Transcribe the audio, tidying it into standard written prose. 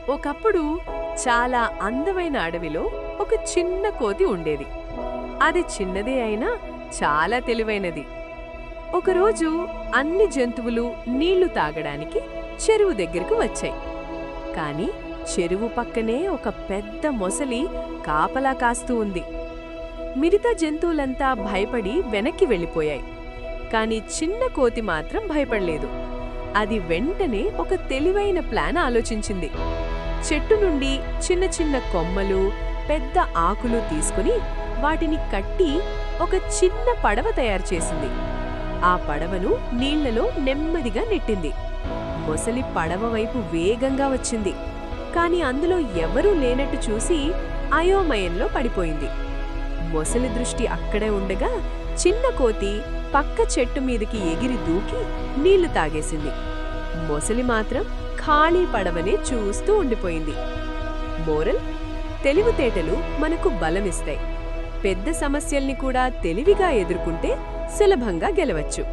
ఒకప్పుడు చాలా అందమైన అడవిలో ఒక చిన్న కోతి ఉండేది. అది చిన్నదే అయినా చాలా తెలివైనది. ఒకరోజు అన్ని జంతువులు నీళ్లు తాగడానికి చెరువు దగ్గరకు వచ్చాయి. కాని చెరువు పక్కనే ఒక పెద్ద మొసలి కాపలా కాస్తూ ఉంది. మిగతా జంతువులంతా భయపడి వెనక్కి వెళ్ళిపోయాయి. కాని చిన్న కోతి మాత్రం భయపడలేదు. అది వెంటనే ఒక తెలివైన ప్లాన్ ఆలోచించింది. చెట్టు నుండి చిన్న చిన్న కొమ్మలు, పెద్ద ఆకులు తీసుకుని వాటిని కట్టి ఒక చిన్న పడవ తయారు చేసింది. ఆ పడవను నీళ్లలో నెమ్మదిగా నెట్టింది. మొసలి పడవ వైపు వేగంగా వచ్చింది. కాని అందులో ఎవరూ లేనట్టు చూసి అయోమయంలో పడిపోయింది. మొసలి దృష్టి అక్కడే ఉండగా చిన్న కోతి పక్క చెట్టు మీదకి ఎగిరి దూకి నీళ్లు తాగేసింది. మొసలి మాత్రం ఖాళీ పడవనే చూస్తూ ఉండిపోయింది. మోరల్: తెలివితేటలు మనకు బలమిస్తాయి. పెద్ద సమస్యల్ని కూడా తెలివిగా ఎదుర్కొంటే సులభంగా గెలవచ్చు.